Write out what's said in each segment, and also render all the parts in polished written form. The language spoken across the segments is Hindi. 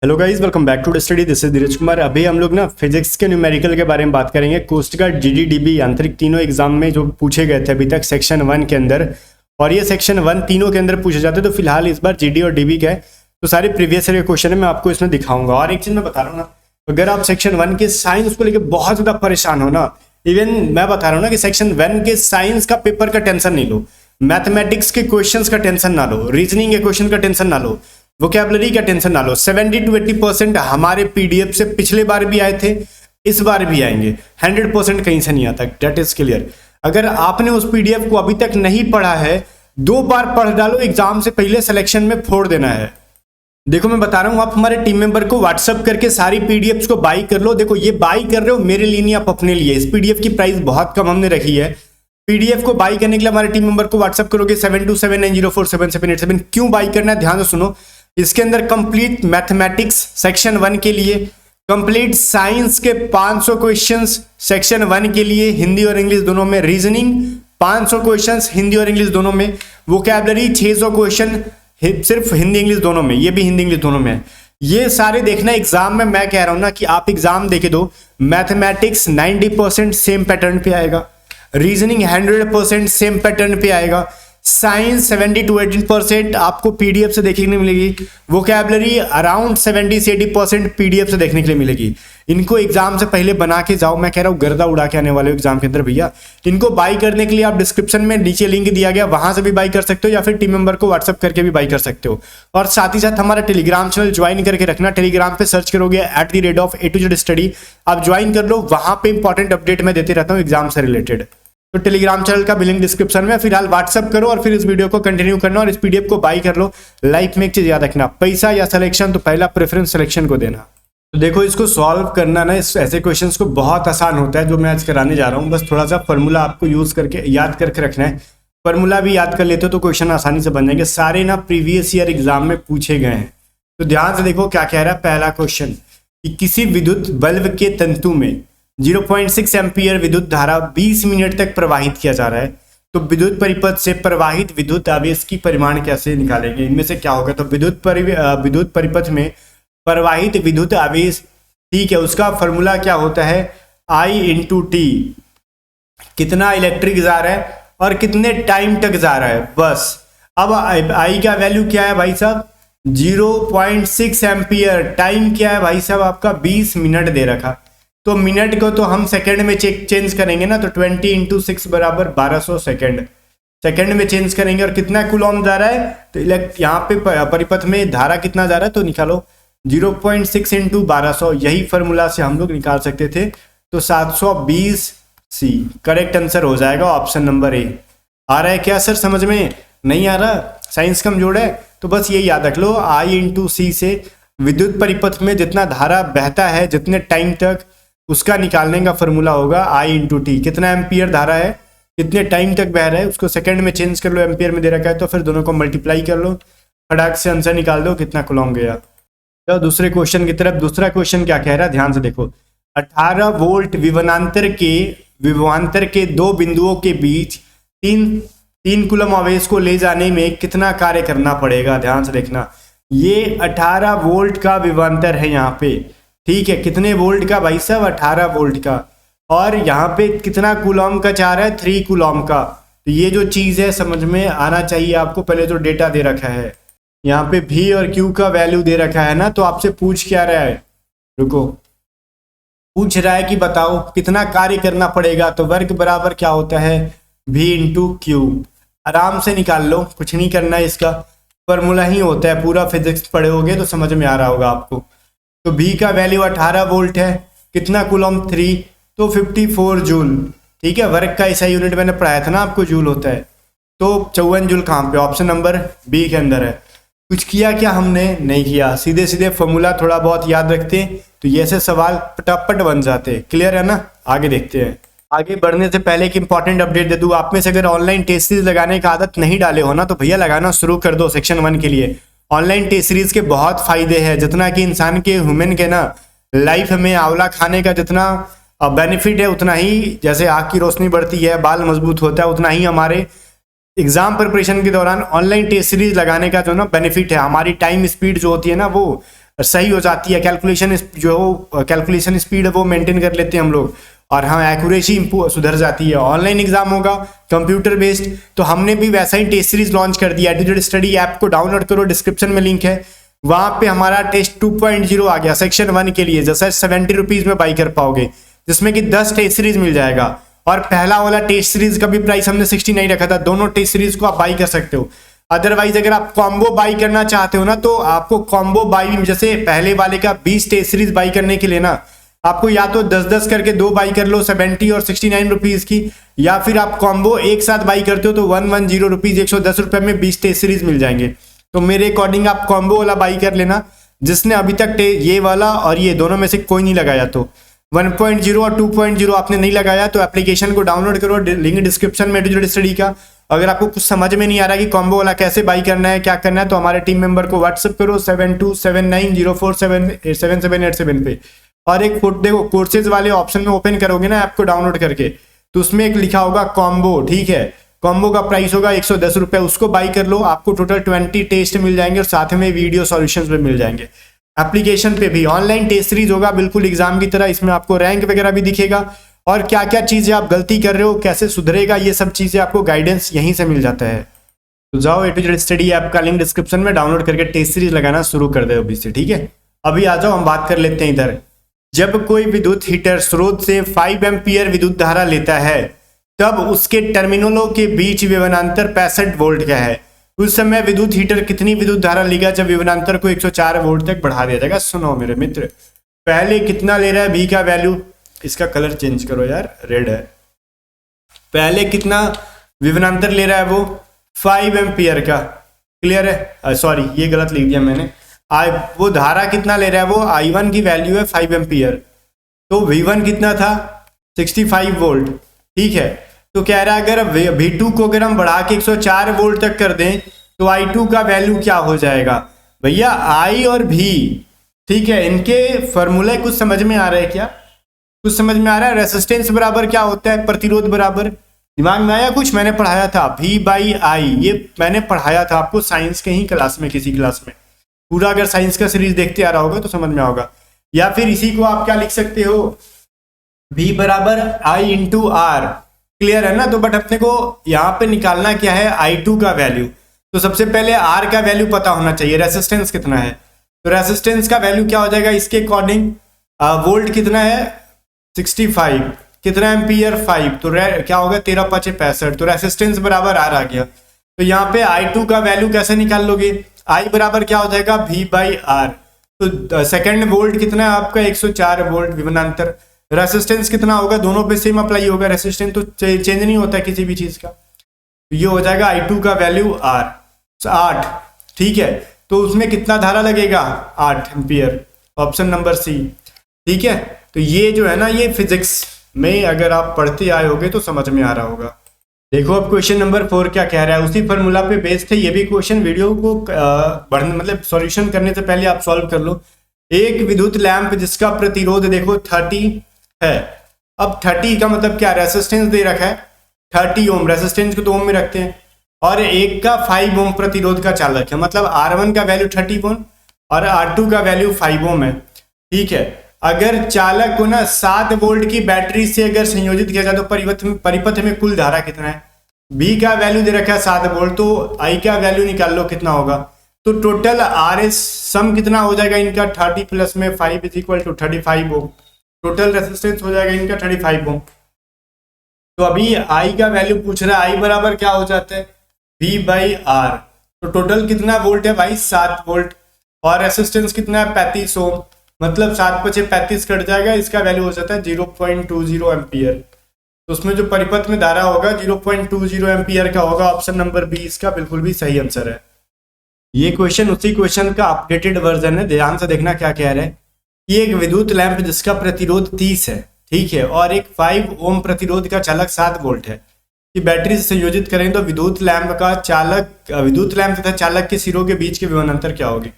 Hello guys, welcome back to study. This is Dheeraj Kumar. अभी हम लोग ना फिजिक्स के न्यूमेरिकल के बारे में बात करेंगे। कोस्ट गार्ड, जीडीडीबी, आंतरिक तीनों एग्जाम में जो पूछे गए थे अभी तक सेक्शन 1 के अंदर, और ये सेक्शन 1 तीनों के अंदर पूछे जाते हैं। तो फिलहाल इस बार जीडी और डीबी का है, तो सारे प्रीवियस ईयर के क्वेश्चन है मैं आपको इसमें दिखाऊंगा। और एक चीज मैं बता रहा हूँ ना, अगर आप सेक्शन 1 के साइंस को लेकर बहुत ज्यादा परेशान हो ना, इवन मैं बता रहा हूँ ना कि सेक्शन 1 के साइंस का पेपर का टेंशन नहीं लो, मैथमेटिक्स के क्वेश्चंस का टेंशन ना लो, रीजनिंग के क्वेश्चन का टेंशन ना लो, वोकैबुलरी का टेंशन ना लो। 70 to 80% हमारे पीडीएफ से पिछले बार भी आए थे, इस बार भी आएंगे। 100% कहीं से नहीं आता, डेट इज क्लियर। अगर आपने उस पीडीएफ को अभी तक नहीं पढ़ा है, 2 बार पढ़ डालो, एग्जाम से पहले सिलेक्शन में फोड़ देना है। देखो मैं बता रहा हूं, आप हमारे टीम मेंबर को व्हाट्सअप करके सारी पीडीएफ्स को बाई कर लो। देखो ये बाई कर रहे हो मेरे लिए नहीं, आप अपने लिए। इस पीडीएफ की प्राइस बहुत कम हमने रखी है। पीडीएफ को बाई करने के लिए हमारे टीम मेंबर को व्हाट्सअप करोगे 7279047787। क्यों बाई करना है, ध्यान से सुनो। इसके अंदर कंप्लीट मैथमेटिक्स सेक्शन 1 के लिए, कंप्लीट साइंस के 500 क्वेश्चंस सेक्शन 1 के लिए, हिंदी और इंग्लिश दोनों में, रीजनिंग 500 क्वेश्चंस हिंदी और इंग्लिश दोनों में, वोकैबुलरी 600 क्वेश्चन सिर्फ हिंदी इंग्लिश दोनों में, ये भी हिंदी इंग्लिश दोनों में है। ये सारे देखना एग्जाम में। मैं कह रहा हूं ना कि आप एग्जाम देखे दो। मैथमेटिक्स 90% सेम पैटर्न पे आएगा, रीजनिंग 100% सेम पैटर्न पे आएगा, साइंस 70 to 80% आपको पीडीएफ से देखने के लिए मिलेगी, वोकैबुलरी अराउंड 70 से 80% पीडीएफ से देखने के लिए मिलेगी। इनको एग्जाम से पहले बना के जाओ। मैं कह रहा हूँ गर्दा उड़ा के आने वाले एग्जाम के अंदर भैया। इनको बाई करने के लिए आप डिस्क्रिप्शन में नीचे लिंक दिया गया, वहां से भी बाई कर सकते हो, या फिर टीम मेंबर को व्हाट्सअप करके भी बाई कर सकते हो। और साथ ही साथ हमारा टेलीग्राम चैनल ज्वाइन करके रखना। टेलीग्राम पे सर्च करोगे @A to Z स्टडी, आप ज्वाइन कर लो। वहां पे इंपॉर्टेंट अपडेट मैं देते रहता हूँ एग्जाम से रिलेटेड। तो टेलीग्राम चैनल का भी लिंक डिस्क्रिप्शन में। फिलहाल व्हाट्सअप करो और फिर इस वीडियो को कंटिन्यू करना और इस पीडीएफ को बाई कर लो। लाइफ में एक चीज याद रखना, पैसा या सिलेक्शन, तो पहला प्रेफरेंस सिलेक्शन को देना। तो देखो इसको सॉल्व करना ना, ऐसे क्वेश्चंस को बहुत आसान होता है जो मैं आज कराने जा रहा हूँ। बस थोड़ा सा फॉर्मूला आपको यूज करके याद करके रखना है। फॉर्मूला भी याद कर लेते हो तो क्वेश्चन आसानी से बन जाएंगे। सारे ना प्रीवियस ईयर एग्जाम में पूछे गए हैं। तो ध्यान से देखो क्या कह रहा है पहला क्वेश्चन, कि किसी विद्युत बल्ब के तंतु में 0.6 एम्पियर विद्युत धारा 20 मिनट तक प्रवाहित किया जा रहा है। तो विद्युत परिपथ से प्रवाहित विद्युत आवेश की परिमाण कैसे निकालेंगे, इनमें से क्या होगा। तो विद्युत परिपथ में प्रवाहित विद्युत आवेश, ठीक है, उसका फॉर्मूला क्या होता है, I × T। कितना इलेक्ट्रिक जा रहा है और कितने टाइम तक जा रहा है, बस। अब I का वैल्यू क्या है भाई साहब, 0.6 एम्पियर। टाइम क्या है भाई साहब आपका, 20 मिनट दे रखा। तो मिनट को तो हम सेकंड में चेंज करेंगे ना, तो 20 × 6 बराबर 1200 सेकंड। सेकंड में चेंज करेंगे। और कितना कूलॉम जा रहा है, तो यहाँ पे परिपथ में धारा कितना जा रहा है, तो निकालो 0.6 × 1200। यही फॉर्मूला से हम लोग निकाल सकते थे। तो 720 C करेक्ट आंसर हो जाएगा, ऑप्शन नंबर ए। आ रहा है क्या सर समझ में, नहीं आ रहा, साइंस कमजोर है, तो बस ये याद रख लो। I × C से विद्युत परिपथ में जितना धारा बहता है जितने टाइम तक, उसका निकालने का फॉर्मूला होगा I × T। कितना एम्पियर धारा है, कितने टाइम तक बह रहा है, उसको सेकंड में चेंज कर लो, एम्पियर में दे रखा है, तो फिर दोनों को मल्टीप्लाई कर लो, फटाक से आंसर निकाल दो कितना कूलॉम गया। तो दूसरे क्वेश्चन की तरफ। दूसरा क्वेश्चन क्या कह रहा है, ध्यान से देखो। 18 वोल्ट विभवांतर के 2 बिंदुओं के बीच 3 कूलम आवेश को ले जाने में कितना कार्य करना पड़ेगा। ध्यान से देखना, ये 18 वोल्ट का विभवांतर है यहाँ पे, ठीक है। कितने वोल्ट का भाई साहब, 18 वोल्ट का। और यहाँ पे कितना कूलॉम का चाह रहा है, 3 कूलॉम का। तो ये जो चीज है समझ में आना चाहिए आपको। पहले जो डेटा दे रखा है यहाँ पे V और Q का वैल्यू दे रखा है ना, तो आपसे पूछ क्या रहा है, रुको, पूछ रहा है कि बताओ कितना कार्य करना पड़ेगा। तो वर्ग बराबर क्या होता है, V × Q। आराम से निकाल लो, कुछ नहीं करना है, इसका फॉर्मूला ही होता है। पूरा फिजिक्स पढ़े होगे तो समझ में आ रहा होगा आपको। तो V का वैल्यू 18 वोल्ट है, कितना कूलॉम 3, तो 54 जूल, ठीक है। वर्ग का ऐसा यूनिट मैंने पढ़ाया था ना आपको, जूल होता है। तो 54 जूल कहाँ पे, ऑप्शन नंबर बी के अंदर है। कुछ किया क्या हमने, नहीं किया, सीधे सीधे फॉर्मूला थोड़ा बहुत याद रखते तो ये ऐसे सवाल पटापट बन जाते। क्लियर है ना, आगे देखते हैं। आगे बढ़ने से पहले एक इंपॉर्टेंट अपडेट दे दूं, आप में से अगर ऑनलाइन टेस्ट सीरीज लगाने का आदत नहीं डाले हो ना, तो भैया लगाना शुरू कर दो सेक्शन 1 के लिए। ऑनलाइन टेस्ट सीरीज के बहुत फायदे हैं। जितना कि इंसान के ह्यूमन के ना लाइफ में आंवला खाने का जितना बेनिफिट है, उतना ही जैसे आँख की रोशनी बढ़ती है, बाल मजबूत होता है, उतना ही हमारे एग्जाम प्रिपरेशन के दौरान ऑनलाइन टेस्ट सीरीज लगाने का जो ना बेनिफिट है, हमारी टाइम स्पीड जो होती है ना वो सही हो जाती है, कैलकुलेशन जो कैलकुलेशन स्पीड है वो मेंटेन कर लेते हैं हम लोग, और हाँ एक्यूरेसी सुधर जाती है। ऑनलाइन एग्जाम होगा कंप्यूटर बेस्ड, तो हमने भी वैसा ही टेस्ट सीरीज लॉन्च कर दिया। एडुजेड स्टडी ऐप को डाउनलोड करो, डिस्क्रिप्शन में लिंक है, वहां पे हमारा टेस्ट 2.0 आ गया सेक्शन 1 के लिए, जैसा 70 रुपीज में बाई कर पाओगे, जिसमें कि 10 टेस्ट सीरीज मिल जाएगा। और पहला वाला टेस्ट सीरीज का भी प्राइस हमने 69 रखा था, दोनों टेस्ट सीरीज को आप बाई कर सकते हो। अदरवाइज अगर आप कॉम्बो बाई करना चाहते हो ना, तो आपको कॉम्बो बाई, जैसे पहले वाले का 20 टेस्ट सीरीज बाई करने के लिए ना आपको या तो 10-10 करके 2 बाई कर लो 70 और 69 रुपीज की, या फिर आप कॉम्बो एक साथ बाई करते हो तो 110 रुपीज 110 रुपए में 20 टेस्ट सीरीज मिल जाएंगे। तो मेरे अकॉर्डिंग आप कॉम्बो वाला बाई कर लेना, जिसने अभी तक ये वाला और ये दोनों में से कोई नहीं लगाया, तो 1.0 और 2.0 आपने नहीं लगाया तो एप्लीकेशन को डाउनलोड करो, लिंक डिस्क्रिप्शन में एडुजेड स्टडी का। अगर आपको कुछ समझ में नहीं आ रहा कि कॉम्बो वाला कैसे बाई करना है, क्या करना है, तो हमारे टीम मेंबर को व्हाट्सएप करो 7279047787 पे। और एक देखो कोर्सेज वाले ऑप्शन में ओपन करोगे ना ऐप को डाउनलोड करके, तो उसमें एक लिखा होगा कॉम्बो, ठीक है, कॉम्बो का प्राइस होगा 110 रुपए, उसको बाई कर लो, आपको टोटल 20 टेस्ट मिल जाएंगे और साथ में वीडियो सॉल्यूशंस भी मिल जाएंगे। एप्लीकेशन पे भी ऑनलाइन टेस्ट सीरीज होगा बिल्कुल एग्जाम की तरह, इसमें आपको रैंक वगैरह भी दिखेगा और क्या क्या चीजें आप गलती कर रहे हो, कैसे सुधरेगा, ये सब चीजें आपको गाइडेंस यहीं से मिल जाता है। तो जाओ एडुजेड स्टडी ऐप का लिंक डिस्क्रिप्शन में डाउनलोड करके टेस्ट सीरीज लगाना शुरू कर दो अभी से, ठीक है। अभी आ जाओ हम बात कर लेते हैं इधर। जब कोई विद्युत हीटर स्रोत से 5 एम्पियर विद्युत धारा लेता है, तब उसके टर्मिनलों के बीच विभवांतर 65 वोल्ट का है। उस समय विद्युत हीटर कितनी विद्युत धारा लेगा जब विभवांतर को 104 वोल्ट तक बढ़ा दिया जाएगा। सुनो मेरे मित्र, पहले कितना ले रहा है बी का वैल्यू, इसका कलर चेंज करो यार, रेड है। पहले कितना विभवांतर ले रहा है वो 5 एम्पियर का, क्लियर है, सॉरी ये गलत लिख दिया मैंने। वो धारा कितना ले रहा है, वो I1 की वैल्यू है 5 एम्पियर, तो V1 कितना था 65 वोल्ट, ठीक है। तो कह रहा है अगर V2 को अगर हम बढ़ा के 104 वोल्ट तक कर दें तो I2 का वैल्यू क्या हो जाएगा भैया, I और V, ठीक है, इनके फॉर्मूले कुछ समझ में आ रहा है क्या, कुछ समझ में आ रहा है। रेसिस्टेंस बराबर क्या होता है, प्रतिरोध बराबर, दिमाग में आया कुछ, मैंने पढ़ाया था V/I, ये मैंने पढ़ाया था आपको साइंस के ही क्लास में, किसी क्लास में, पूरा अगर साइंस का सीरीज देखते आ रहा होगा तो समझ में होगा। या फिर इसी को आप क्या लिख सकते हो, V बराबर I इंटू R, क्लियर है ना। तो बट अपने को यहाँ पे निकालना क्या है, I2 का वैल्यू, तो सबसे पहले R का वैल्यू पता होना चाहिए, रेसिस्टेंस कितना है, तो रेसिस्टेंस का वैल्यू क्या हो जाएगा इसके अकॉर्डिंग, वोल्ट कितना है 65, कितना एम्पियर 5, तो क्या होगा 13×5 = 65, तो रेसिस्टेंस बराबर R आ गया। तो यहाँ पे I2 का वैल्यू कैसे निकाल लोगे, I बराबर क्या हो जाएगा V/R, तो सेकेंड वोल्ट कितना है आपका 104 वोल्ट विभवांतर, रेसिस्टेंस कितना होगा, दोनों पे सेम अप्लाई होगा, रेसिस्टेंस तो चेंज नहीं होता है किसी भी चीज का, तो ये हो जाएगा I2 का वैल्यू R 8, ठीक है। तो उसमें कितना धारा लगेगा 8 एम्पियर, ऑप्शन नंबर सी, ठीक है। तो ये जो है ना, ये फिजिक्स में अगर आप पढ़ते आए होगे तो समझ में आ रहा होगा। देखो अब क्वेश्चन नंबर 4 क्या कह रहा है, उसी फॉर्मूला पे बेस्ड है ये भी क्वेश्चन, वीडियो को मतलब सॉल्यूशन करने से पहले आप सॉल्व कर लो। एक विद्युत लैंप जिसका प्रतिरोध देखो 30 है, अब 30 का मतलब क्या, रेसिस्टेंस दे रखा है 30 ओम, रेसिस्टेंस को तो ओम में रखते हैं, और एक का 5 ओम प्रतिरोध का चालक है, मतलब R1 का वैल्यू 30 ओम और R2 का वैल्यू 5 ओम है, ठीक है। अगर चालक को ना 7 वोल्ट की बैटरी से अगर संयोजित किया जाए तो परिपथ में कुल धारा कितना है, B का वैल्यू दे रखा है 7 वोल्ट, तो I का वैल्यू निकाल लो कितना होगा, तो टोटल RS सम कितना हो जाएगा इनका 30 प्लस में 5 = 35 ओम, टोटल रेसिस्टेंस हो जाएगा इनका 35 ओम। तो अभी I का वैल्यू पूछ रहा है, I बराबर क्या हो जाता है V/R, तो टोटल कितना वोल्ट है भाई 7 वोल्ट, और रेसिस्टेंस कितना है 35 ओम, मतलब 7×5 = 35 कट जाएगा, इसका वैल्यू हो जाता है 0.20 एम्पियर। तो उसमें जो परिपथ में धारा होगा 0.20 एम्पियर का होगा, ऑप्शन नंबर बी इसका बिल्कुल भी सही आंसर है। ये क्वेश्चन उसी क्वेश्चन का अपडेटेड वर्जन है, ध्यान से देखना क्या कह रहा है कि एक विद्युत लैंप जिसका प्रतिरोध 30 है, ठीक है, और एक 5 ओम प्रतिरोध का चालक 7 वोल्ट है, कि बैटरी से संयोजित करें तो विद्युत लैंप तथा चालक के सिरों के बीच के विभवांतर क्या होगी।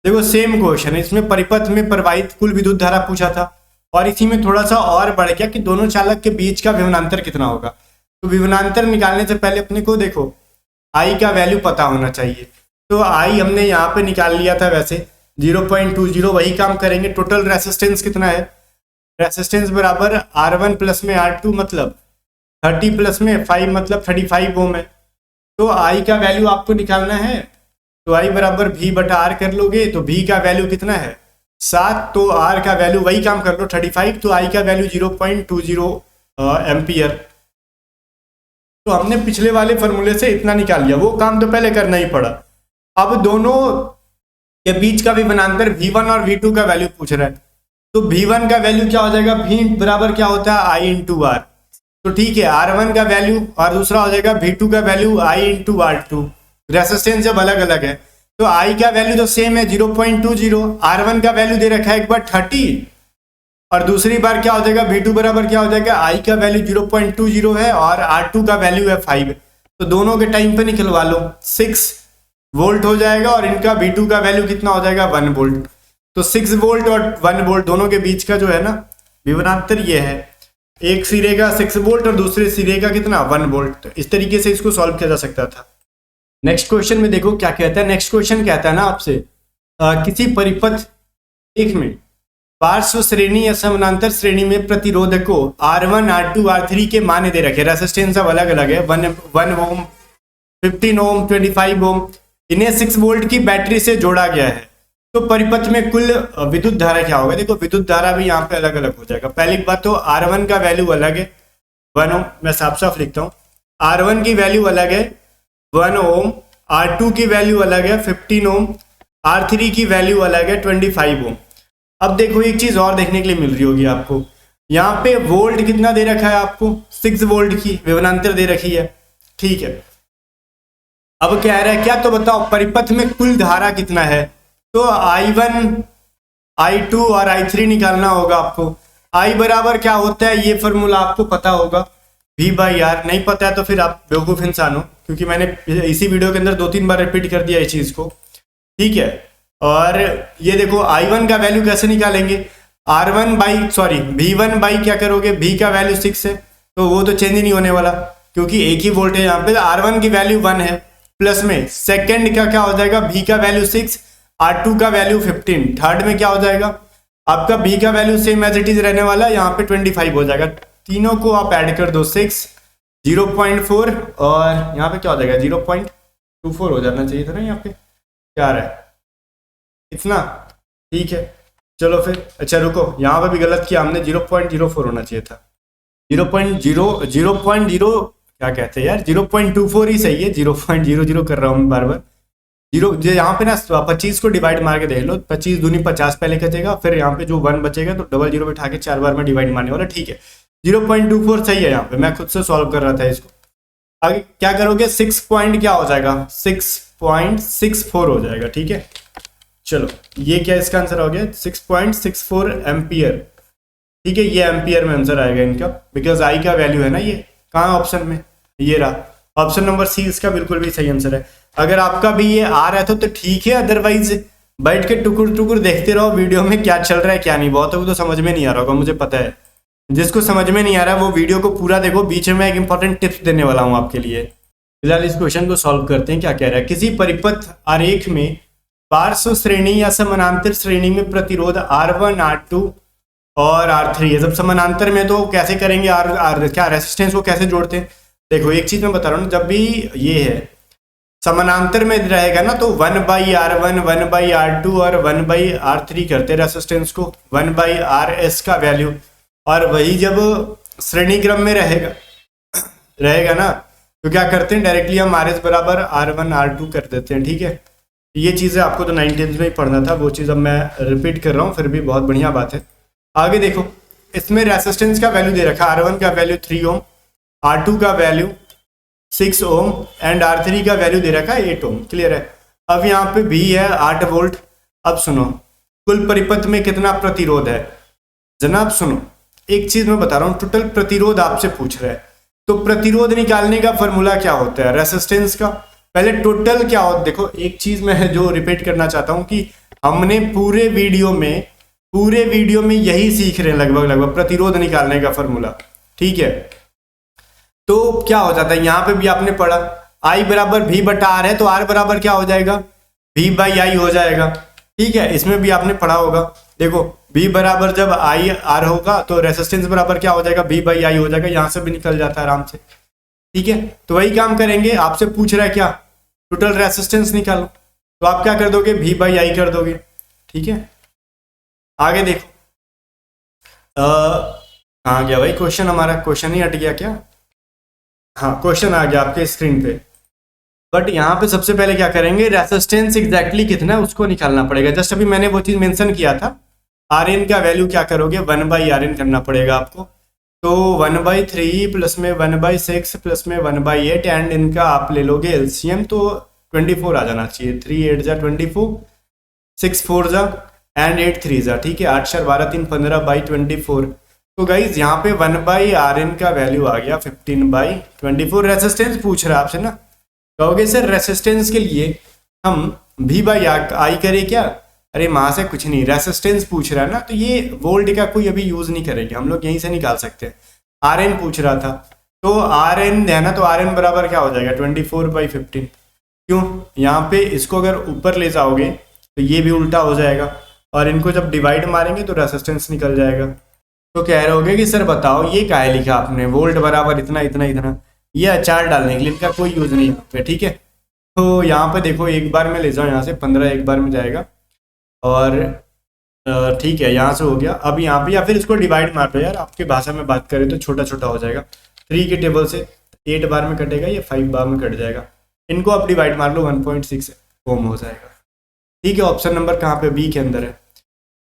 देखो सेम क्वेश्चन है, इसमें परिपथ में प्रवाहित कुल विद्युत धारा पूछा था, और इसी में थोड़ा सा और बढ़ गया कि दोनों चालक के बीच का विभवांतर कितना होगा। तो विभवांतर निकालने से पहले अपने को देखो I का वैल्यू पता होना चाहिए, तो I हमने यहाँ पे निकाल लिया था वैसे, 0.20 वही काम करेंगे। टोटल रेसिस्टेंस कितना है, रेसिस्टेंस बराबर R1 प्लस में R2 मतलब 30 प्लस में 5 मतलब 35 ओम है। तो I का वैल्यू आपको निकालना है, तो I बराबर V बटा R कर लोगे तो V का वैल्यू कितना है 7, तो R का वैल्यू वही काम कर लो 35, तो I का वैल्यू 0.20 एम्पियर। तो हमने पिछले वाले फॉर्मूले से इतना निकाल लिया, वो काम तो पहले करना ही पड़ा। अब दोनों के बीच का भी विभवांतर V1 और V2 का वैल्यू पूछ रहा है, तो V1 का वैल्यू क्या हो जाएगा, V बराबर क्या होता है I इंटू आर। तो ठीक है, R1 का वैल्यू और दूसरा हो जाएगा V2 का value I into R2। Resistance जब अलग अलग है तो I का वैल्यू तो सेम है 0.20, R1 का वैल्यू दे रखा है एक बार 30 और दूसरी बार क्या हो जाएगा V2 बराबर क्या हो जाएगा, I का वैल्यू 0.20 है और R2 का वैल्यू है 5। तो दोनों के टाइम पे निकलवा लो, 6 वोल्ट हो जाएगा और इनका V2 का वैल्यू कितना हो जाएगा 1 वोल्ट। तो 6 वोल्ट और 1 वोल्ट दोनों के बीच का जो है ना विभवांतर ये है, एक सिरे का 6 वोल्ट और दूसरे सिरे का कितना 1 वोल्ट। तो इस तरीके से इसको सॉल्व किया जा सकता था। नेक्स्ट क्वेश्चन में देखो क्या कहता है। नेक्स्ट क्वेश्चन कहता है ना आपसे किसी परिपथ एक में पार्श्व श्रेणी या समानांतर श्रेणी में प्रतिरोधक को R1, R2, R3 के मान दे रखे, रेसिस्टेंस सब अलग अलग है, 1 ओम, 15 ओम, 25 ओम, इन्हें 6 वोल्ट की बैटरी से जोड़ा गया है। तो परिपथ में कुल विद्युत धारा क्या होगा। देखो विद्युत धारा भी यहाँ पे अलग अलग हो जाएगा। पहली बात तो R1 का वैल्यू अलग है 1 ओम, मैं साफ साफ लिखता हूँ, R1 की वैल्यू अलग है 1 ओम, R2 की वैल्यू अलग है 15 ओम, R3 की वैल्यू अलग है 25 ओम। अब देखो एक चीज और देखने के लिए मिल रही होगी आपको, यहाँ पे वोल्ट कितना दे रखा है आपको, 6 वोल्ट की विभवांतर दे रखी है, ठीक है। अब कह रहा है क्या, तो बताओ परिपथ में कुल धारा कितना है। तो I1, I2 और I3 निकालना होगा आपको। I बराबर क्या होता है, ये फॉर्मूला आपको पता होगा, V बाई आर। नहीं पता है तो फिर आप बेवकूफ इंसान हो, क्योंकि मैंने इसी वीडियो के अंदर 2-3 बार रिपीट कर दिया इस चीज को, ठीक है। और ये देखो I1 का वैल्यू कैसे निकालेंगे, V1 बाई क्या करोगे, V का वैल्यू 6 है तो वो तो चेंज ही नहीं होने वाला, क्योंकि एक ही वोल्ट है यहाँ पे। R1 की वैल्यू 1 है, प्लस में सेकंड का क्या हो जाएगा, V का वैल्यू 6, R2 का वैल्यू 15, थर्ड में क्या हो जाएगा आपका V का value same as it is रहने वाला, यहाँ पे 25 हो जाएगा। तीनों को आप ऐड कर दो, 6, 0.4 और यहाँ पे क्या हो जाएगा 0.24 हो जाना चाहिए था ना, यहाँ पे क्या रहा है इतना, ठीक है। चलो फिर, अच्छा रुको, यहाँ पे भी गलत किया हमने, 0.04 होना चाहिए था, 0.0 क्या कहते हैं यार, 0.24 ही सही है, 0.00 कर रहा हूँ मैं बार बार। यहाँ पे ना 25 को डिवाइड मार के देख लो, 25 दूनी 50 पहले कटेगा, फिर यहाँ पे जो 1 बचेगा तो डबल 0 बिठा के 4 बार में डिवाइड मारने वाला, ठीक है। 0.24 सही है, यहाँ पे मैं खुद से सॉल्व कर रहा था इसको। आगे क्या करोगे, 6 पॉइंट क्या हो जाएगा, 6.64 हो जाएगा, ठीक है। चलो ये क्या इसका आंसर हो गया, 6.64 एम्पियर, ठीक है। ये एम्पियर में आंसर आएगा इनका, बिकॉज आई का वैल्यू है ना, ये कहाँ ऑप्शन में, ये रहा ऑप्शन नंबर सी, इसका बिल्कुल भी सही आंसर है। अगर आपका भी ये आ रहा था तो ठीक है, अदरवाइज बैठ के टुकुर टुकुर देखते रहो वीडियो में क्या चल रहा है क्या नहीं। बहुतों को तो समझ में नहीं आ रहा होगा, मुझे पता है। जिसको समझ में नहीं आ रहा वो वीडियो को पूरा देखो, बीच में एक इंपॉर्टेंट टिप्स देने वाला हूँ आपके लिए। फिलहाल इस क्वेश्चन को सॉल्व करते हैं। क्या कह रहा है, किसी परिपथ आरेख में पार्श्व श्रेणी या समानांतर श्रेणी में प्रतिरोध R1, R2 और R3 है। जब समानांतर में तो कैसे करेंगे, क्या रेसिस्टेंस को कैसे जोड़ते हैं। देखो एक चीज मैं बता रहा हूँ, जब भी ये है समानांतर में रहेगा ना तो 1/R1, 1/R2 और 1/R3 करते रेसिस्टेंस को, 1/RS का वैल्यू। और वही जब श्रेणी क्रम में रहेगा ना तो क्या करते हैं, डायरेक्टली हम RS बराबर R1, R2 कर देते हैं, ठीक है। ये चीज़ें आपको तो 9th में ही पढ़ना था, वो चीज़ अब मैं रिपीट कर रहा हूँ, फिर भी बहुत बढ़िया बात है। आगे देखो, इसमें रेसिस्टेंस का वैल्यू दे रखा है, R1 का वैल्यू 3 ओम, R2 का वैल्यू 6 ओम एंड R3 का वैल्यू दे रखा है 8 ओम। क्लियर है। अब यहाँ पे V है 8 वोल्ट। अब सुनो, कुल परिपथ में कितना प्रतिरोध है। जनाब सुनो, एक चीज मैं बता रहा हूँ, टोटल प्रतिरोध आपसे पूछ रहा है, तो प्रतिरोध निकालने का फॉर्मूला क्या होता है, रेसिस्टेंस का। पहले टोटल क्या होता है, देखो एक चीज मैं जो रिपीट करना चाहता हूँ कि हमने पूरे वीडियो में यही सीख रहे हैं लगभग प्रतिरोध निकालने का फॉर्मूला, ठीक है। तो क्या हो जाता है, यहाँ पे भी आपने पढ़ा I बराबर V बटा R है, तो R बराबर क्या हो जाएगा, V बाई आई हो जाएगा। ठीक है, इसमें भी आपने पढ़ा होगा। देखो V बराबर जब आई आर होगा तो रेसिस्टेंस बराबर क्या हो जाएगा, V बाई आई हो जाएगा, यहाँ से भी निकल जाता है आराम से। ठीक है, तो वही काम करेंगे, आपसे पूछ रहा है क्या, टोटल रेसिस्टेंस निकालो, तो आप क्या कर दोगे, V बाई आई कर दोगे। ठीक है, आगे देखो कहाँ गया भाई क्वेश्चन, हमारा क्वेश्चन ही हट गया क्या। हाँ, क्वेश्चन आ गया आपके स्क्रीन पे, बट यहाँ पे सबसे पहले क्या करेंगे, रेसिस्टेंस एग्जैक्टली कितना है उसको निकालना पड़ेगा। जस्ट अभी मैंने वो चीज मेंशन किया था, आर एन का वैल्यू क्या करोगे, 1/RN करना पड़ेगा आपको। तो 1/3 प्लस में 1/6 प्लस में 1/8 एंड इनका आप ले लोगे एलसीएम, तो 24 आ जाना चाहिए। 3 8 जा 24, 6 4 जा एंड 8 3 जा, ठीक है, 8 4 12 3 15/24। तो गाइज यहाँ पे 1/RN का वैल्यू आ गया 15/24। रेसिस्टेंस पूछ रहा है आपसे ना, कहोगे सर रेसिस्टेंस के लिए हम V बाई आई करें क्या, अरे वहां से कुछ नहीं, रेसिस्टेंस पूछ रहा है ना, तो ये वोल्ट का कोई अभी यूज नहीं करेंगे हम लोग, यहीं से निकाल सकते हैं। आर एन पूछ रहा था, तो आर एन है ना, तो आर एन बराबर क्या हो जाएगा 24/15। क्यों, यहाँ पे इसको अगर ऊपर ले जाओगे तो ये भी उल्टा हो जाएगा, और इनको जब डिवाइड मारेंगे तो रेसिस्टेंस निकल जाएगा। तो कह रहे होगे कि सर बताओ ये क्या है लिखा आपने, वोल्ट बराबर इतना इतना इतना, ये अचार डालने के लिए, इनका कोई यूज नहीं है। ठीक है, तो यहाँ पे देखो एक बार में ले जाओ, यहाँ से 15 एक बार में जाएगा, और ठीक है यहाँ से हो गया। अब यहाँ पे या फिर इसको डिवाइड मार दो यार, आपकी भाषा में बात करें तो छोटा छोटा हो जाएगा। 3 के टेबल से 8 बार में कटेगा, ये 5 बार में कट जाएगा, इनको आप डिवाइड मार लो 1.6 ओम हो जाएगा। ठीक है, ऑप्शन नंबर कहाँ पे, बी के अंदर है,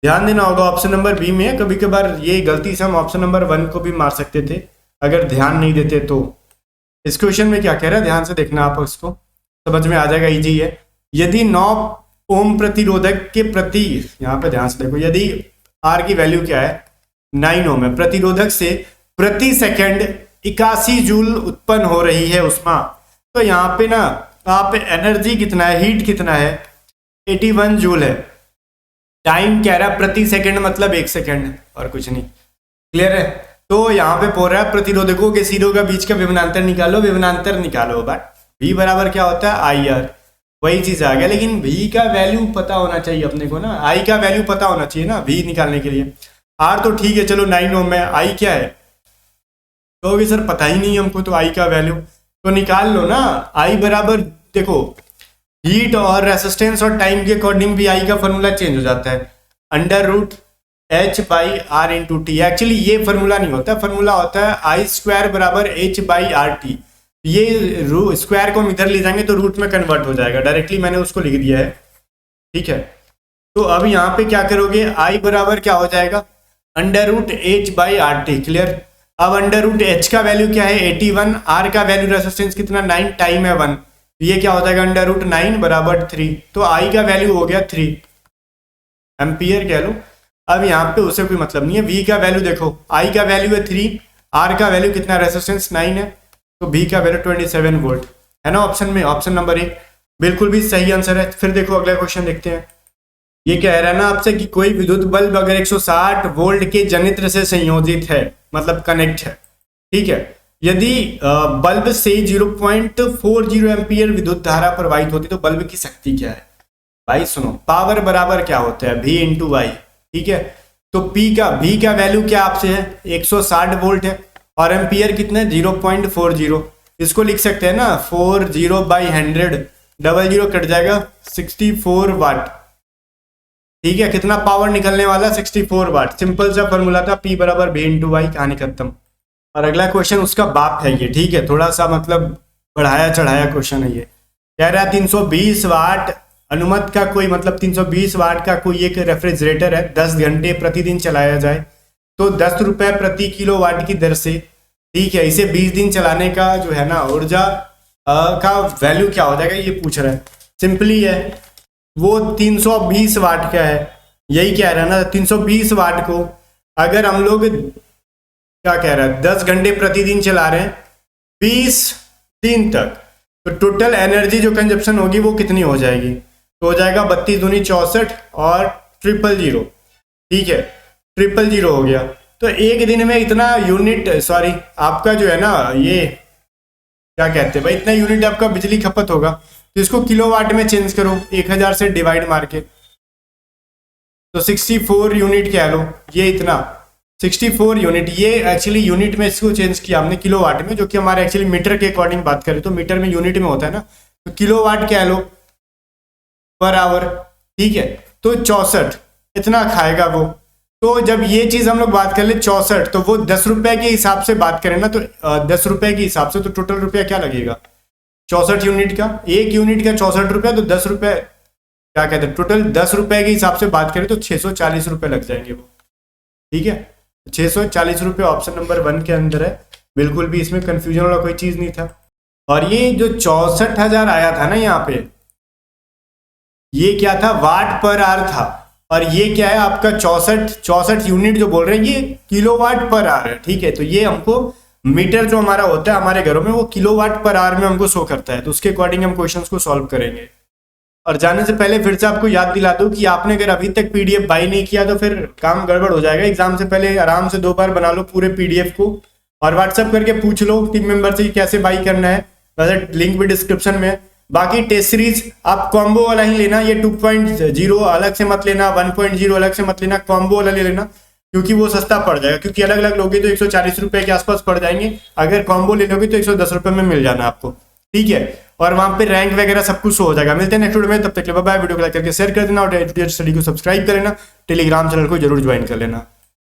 ध्यान देना होगा ऑप्शन नंबर बी में है। कभी कभार ये गलती से हम ऑप्शन नंबर 1 को भी मार सकते थे अगर ध्यान नहीं देते तो। इस क्वेश्चन में क्या कह रहा है, ध्यान से देखना, आप इसको समझ में आ जाएगा, इजी है। यदि 9 ओम प्रतिरोधक के प्रति, यहाँ पे ध्यान से देखो, यदि आर की वैल्यू क्या है 9 ओम है, प्रतिरोधक से प्रति सेकंड 81 जूल उत्पन्न हो रही है उष्मा, तो यहाँ पे ना आप एनर्जी कितना है, हीट कितना है, 81 जूल है। टाइम कह रहा है प्रति सेकंड, मतलब 1 सेकंड और कुछ नहीं, क्लियर है। तो यहाँ पे बोल रहा है प्रतिरोधकों के सिरों का बीच का विभवांतर निकालो, विभवांतर निकालो, बट V बराबर क्या होता है आई आर, वही चीज आ गया। लेकिन V का वैल्यू पता होना चाहिए अपने को ना, I का वैल्यू पता होना चाहिए ना V निकालने के लिए। R तो ठीक है चलो 9 ओम है, I क्या है, तो सर पता ही नहीं हमको, तो I का वैल्यू तो निकाल लो ना। I बराबर देखो हीट और रेसिस्टेंस और टाइम के अकॉर्डिंग भी I का फॉर्मूला चेंज हो जाता है, √H/R इंटू टी। एक्चुअली ये फॉर्मूला नहीं होता, फॉर्मूला होता है I² बराबर H/RT। ये स्क्वायर को हम इधर ले जाएंगे तो रूट में कन्वर्ट हो जाएगा, डायरेक्टली मैंने उसको लिख दिया है। ठीक है, तो अब यहाँ पे क्या करोगे, I बराबर क्या हो जाएगा √H/RT, क्लियर। अब √H का वैल्यू क्या है 81, R का वैल्यू रेसिस्टेंस कितना 9, टाइम है 1, ये क्या हो जाएगा √9 बराबर 3, तो I का वैल्यू हो गया 3 एम्पियर कह लो। अब यहाँ पे उसे कोई मतलब नहीं है, V का वैल्यू देखो, I का वैल्यू है 3, R का वैल्यू कितना, रेसिस्टेंस 9 है, तो V का वैल्यू 27 वोल्ट है ना ऑप्शन में, ऑप्शन नंबर 1 बिल्कुल भी सही आंसर है। फिर देखो अगला क्वेश्चन देखते हैं, ये कह रहा है ना आपसे कि कोई विद्युत बल्ब अगर 160 वोल्ट के जनित्र से संयोजित है, मतलब कनेक्ट है, ठीक है, यदि बल्ब से 0.40 एम्पियर विद्युत धारा प्रवाहित होती तो बल्ब की शक्ति क्या है। भाई सुनो, पावर बराबर क्या होता है V इंटू वाई, ठीक है, तो V का वैल्यू क्या आपसे है 160 वोल्ट है, और एम्पियर कितने 0.40, इसको लिख सकते हैं ना 40/100, डबल जीरो कट जाएगा 64 वाट। ठीक है, कितना पावर निकलने वाला 64 वाट, सिंपल सा फॉर्मूला था, P बराबर V इंटू वाई, कहानी खत्म। और अगला क्वेश्चन उसका बाप है ये, ठीक है, थोड़ा सा मतलब बढ़ाया चढ़ाया क्वेश्चन है ये। कह रहा है 320 वाट अनुमत का कोई, मतलब 320 वाट का कोई एक रेफ्रिजरेटर है, 10 घंटे प्रतिदिन चलाया जाए तो 10 रुपए प्रति किलोवाट की दर से, ठीक है, इसे 20 दिन चलाने का जो है ना ऊर्जा का वैल्यू क्या हो जाएगा, ये पूछ रहा है। सिंपली है, वो 320 वाट का है, यही कह रहा है ना, 320 वाट को अगर हम लोग क्या कह रहा है 10 घंटे प्रतिदिन चला रहे हैं 20 दिन तक, तो टोटल एनर्जी जो कंजप्शन होगी वो कितनी हो जाएगी, तो हो जाएगा 32 दूनी 64 और 000, ठीक है, 000 हो गया। तो एक दिन में इतना यूनिट, सॉरी आपका जो है ना ये क्या कहते हैं भाई, इतना यूनिट आपका बिजली खपत होगा, तो इसको किलोवाट में चेंज करो 1000 से डिवाइड मार के, तो 64 यूनिट कह लो, ये इतना 64 यूनिट। ये एक्चुअली यूनिट में इसको चेंज किया हमने किलोवाट में, जो कि हमारे एक्चुअली मीटर के अकॉर्डिंग बात करें तो मीटर में यूनिट में होता है ना, तो किलोवाट कह लो पर आवर, ठीक है। तो 64 इतना खाएगा वो। तो जब ये चीज हम लोग बात कर ले 64, तो वो 10 रुपए के हिसाब से बात करें ना, तो 10 रुपए के हिसाब से तो टोटल रुपया क्या लगेगा 64 यूनिट का, एक यूनिट का 64 रुपया, तो 10 रुपए क्या कहते हैं, टोटल 10 रुपए के हिसाब से बात करें तो 640 रुपए लग जाएंगे वो, ठीक है। 640 रुपये ऑप्शन नंबर 1 के अंदर है, बिल्कुल भी इसमें कंफ्यूजन वाला कोई चीज नहीं था। और ये जो 64,000 आया था ना यहाँ पे, ये क्या था, वाट पर आवर था। और ये क्या है आपका 64 यूनिट जो बोल रहे हैं, ये किलोवाट पर आवर है, ठीक है। तो ये हमको मीटर जो हमारा होता है हमारे घरों में, वो किलोवाट पर आवर में हमको शो करता है, तो उसके अकॉर्डिंग हम क्वेश्चंस को सॉल्व करेंगे। और जाने से पहले फिर से आपको याद दिला दूं कि आपने अगर अभी तक पीडीएफ बाई नहीं किया तो फिर काम गड़बड़ हो जाएगा। एग्जाम से पहले आराम से 2 बार बना लो पूरे पीडीएफ को, और व्हाट्सएप करके पूछ लो टीम मेंबर से कैसे बाई करना है, वैसे लिंक भी डिस्क्रिप्शन में। बाकी टेस्ट सीरीज आप कॉम्बो वाला ही लेना, ये 2.0 अलग से मत लेना, 1.0 अलग से मत लेना, कॉम्बो वाला ले लेना, क्योंकि वो सस्ता पड़ जाएगा। क्योंकि अलग अलग लोगे तो 140 रुपए के आसपास पड़ जाएंगे, अगर कॉम्बो ले लोगे तो 110 रुपए में मिल जाना आपको, ठीक है। और वहां पे रैंक वगैरह सब कुछ हो जाएगा। मिलते हैं नेक्स्ट वीडियो में, तब तक के लिए बाय बाय। वीडियो को लाइक करके शेयर कर देना और स्टडी को सब्सक्राइब कर लेना, टेलीग्राम चैनल को जरूर ज्वाइन कर लेना।